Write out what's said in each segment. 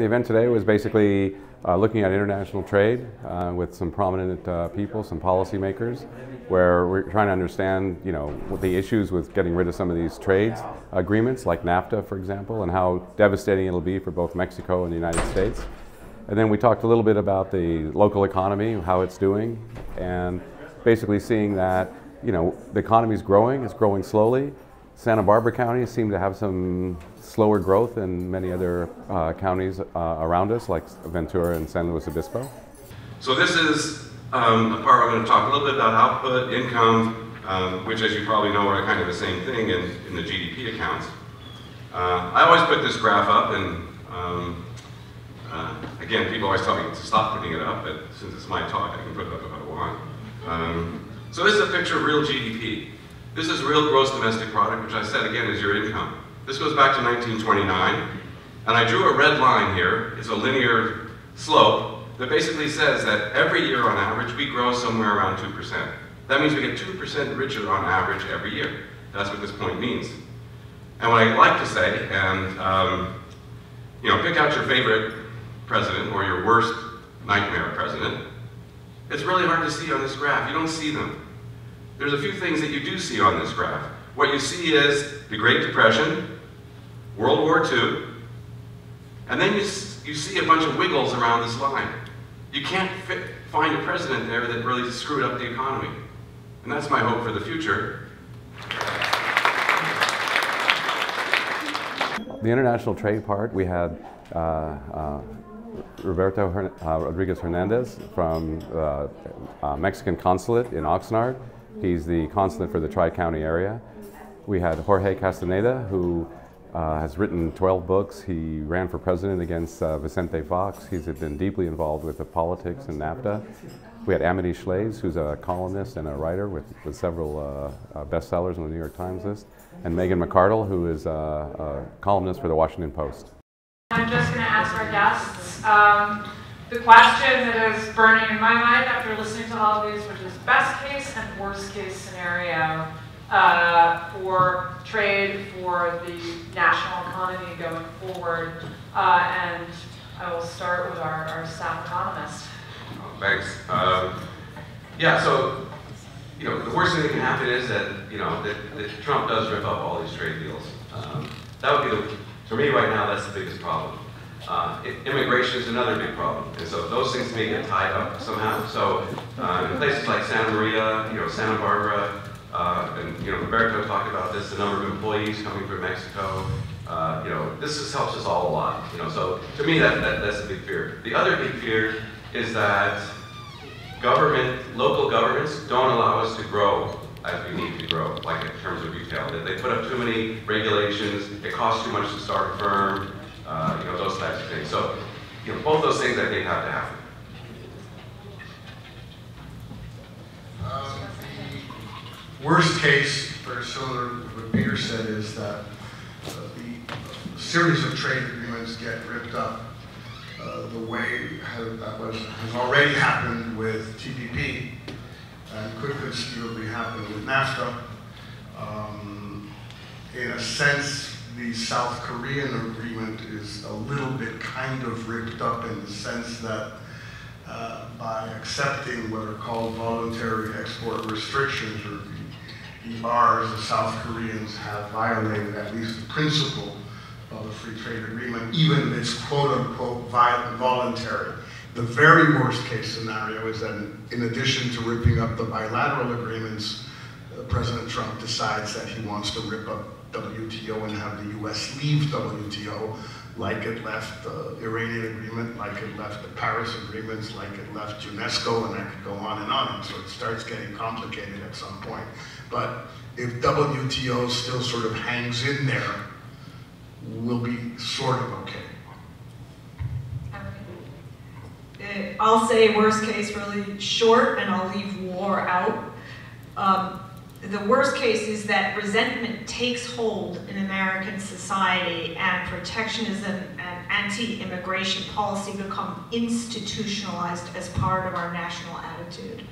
The event today was basically looking at international trade with some prominent people, some policymakers, where we're trying to understand, what the issues with getting rid of some of these trade agreements, like NAFTA, for example, and how devastating it'll be for both Mexico and the United States. And then we talked a little bit about the local economy, how it's doing, and basically seeing that, the economy is growing, it's growing slowly. Santa Barbara County seemed to have some slower growth than many other counties around us, like Ventura and San Luis Obispo. So this is a part where I'm going to talk a little bit about output, income, which, as you probably know, are kind of the same thing in the GDP accounts. I always put this graph up, and again, people always tell me to stop putting it up, but since it's my talk, I can put it up if I want. So this is a picture of real GDP. This is real gross domestic product, which I said again is your income. This goes back to 1929, and I drew a red line here. It's a linear slope that basically says that every year on average we grow somewhere around 2%. That means we get 2% richer on average every year. That's what this point means. And what I like to say, and pick out your favorite president or your worst nightmare president. It's really hard to see on this graph. You don't see them. There's a few things that you do see on this graph. What you see is the Great Depression, World War II, and then you see a bunch of wiggles around this line. You can't find a president there that really screwed up the economy. And that's my hope for the future. The international trade part, we had Roberto Rodriguez Hernandez from the Mexican consulate in Oxnard. He's the consulate for the Tri-County area. We had Jorge Castaneda, who has written 12 books. He ran for president against Vicente Fox. He's been deeply involved with the politics in NAFTA. We had Amity Schlaze, who's a columnist and a writer with several bestsellers on the New York Times list. And Megan McArdle, who is a columnist for the Washington Post. I'm just going to ask our guests the question that is burning in my mind after listening to all of these, which is best case and worst case scenario for trade, for the national economy going forward. And I will start with our staff economist. Oh, thanks. So the worst thing that can happen is that that Trump does rip up all these trade deals. That would be for me right now. That's the biggest problem. Immigration is another big problem, and so those things may get tied up somehow. So in places like Santa Maria, Santa Barbara, and Roberto talked about this, the number of employees coming from Mexico. This just helps us all a lot. So to me that's a big fear. The other big fear is that local governments don't allow us to grow as we need to grow, like in terms of retail. They put up too many regulations. It costs too much to start a firm. Those types of things. So, both those things I think have to happen. The worst case, very similar to what Peter said, is that the series of trade agreements get ripped up the way has already happened with TPP and could conceivably happen with NAFTA. In a sense, the South Korean agreement is a little bit kind of ripped up in the sense that by accepting what are called voluntary export restrictions, or ERs, the South Koreans have violated at least the principle of the free trade agreement, even if it's quote-unquote voluntary. The very worst case scenario is that in addition to ripping up the bilateral agreements, President Trump decides that he wants to rip up WTO and have the U.S. leave WTO, like it left the Iranian agreement, like it left the Paris agreements, like it left UNESCO, and I could go on and on. So it starts getting complicated at some point. But if WTO still sort of hangs in there, we'll be sort of okay. I'll say worst case really short, and I'll leave war out. The worst case is that resentment takes hold in American society and protectionism and anti-immigration policy become institutionalized as part of our national attitude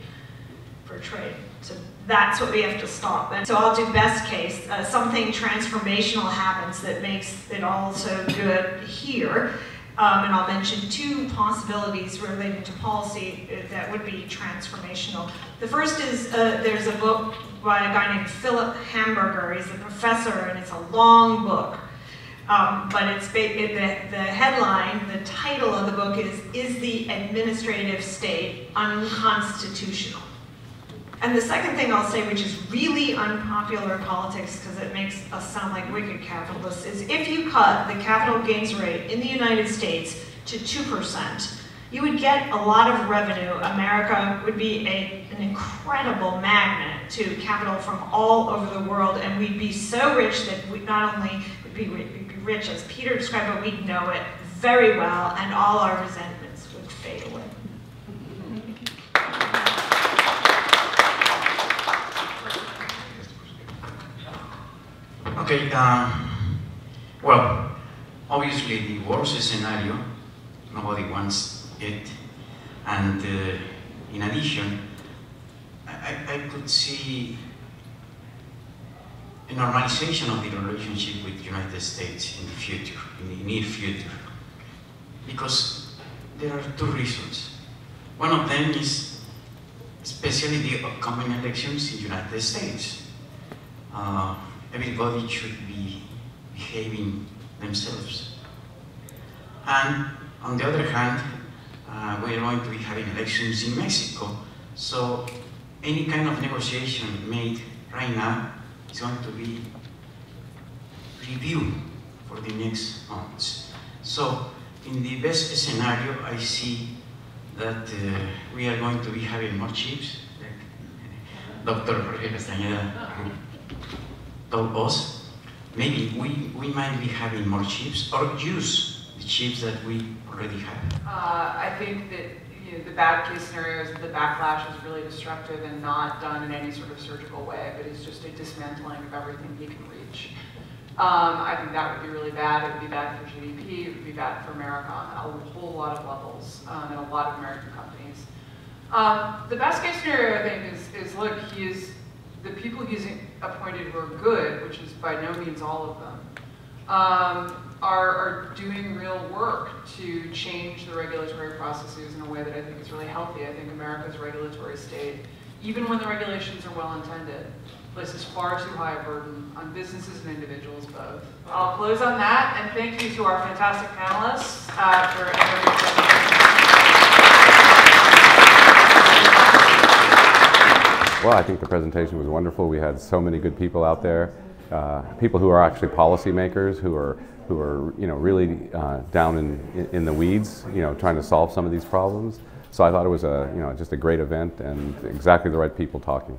for trade. So that's what we have to stop. And so I'll do best case. Something transformational happens that makes it all so good here. And I'll mention two possibilities related to policy that would be transformational. The first is there's a book by a guy named Philip Hamburger. He's a professor, and it's a long book. But it's the headline, the title of the book is the administrative state unconstitutional? And the second thing I'll say, which is really unpopular in politics because it makes us sound like wicked capitalists, is if you cut the capital gains rate in the United States to 2%, you would get a lot of revenue. America would be an incredible magnet to capital from all over the world, and we'd be so rich that we not only would be rich, as Peter described, but we'd know it very well, and all our resentments would fade away. Okay, well, obviously the worst scenario, nobody wants it, and in addition, I could see a normalization of the relationship with the United States in the future, in the near future, because there are two reasons. One of them is especially the upcoming elections in the United States. Everybody should be behaving themselves. And on the other hand, we are going to be having elections in Mexico, so any kind of negotiation made right now is going to be reviewed for the next months. So in the best scenario, I see that we are going to be having more chips, like Dr. Jorge Castañeda told us. Maybe we might be having more chips or use the chips that we already have. I think that the bad case scenario is that the backlash is really destructive and not done in any sort of surgical way, but it's just a dismantling of everything he can reach. I think that would be really bad. It would be bad for GDP. It would be bad for America on a whole lot of levels and a lot of American companies. The best case scenario, I think, is look, the people he's appointed who are good, which is by no means all of them, are doing real work to change the regulatory processes in a way that I think is really healthy. I think America's regulatory state, even when the regulations are well-intended, places far too high a burden on businesses and individuals both. I'll close on that, and thank you to our fantastic panelists for everything. Well, I think the presentation was wonderful. We had so many good people out there, people who are actually policymakers, who are really down in the weeds, trying to solve some of these problems. So I thought it was just a great event and exactly the right people talking.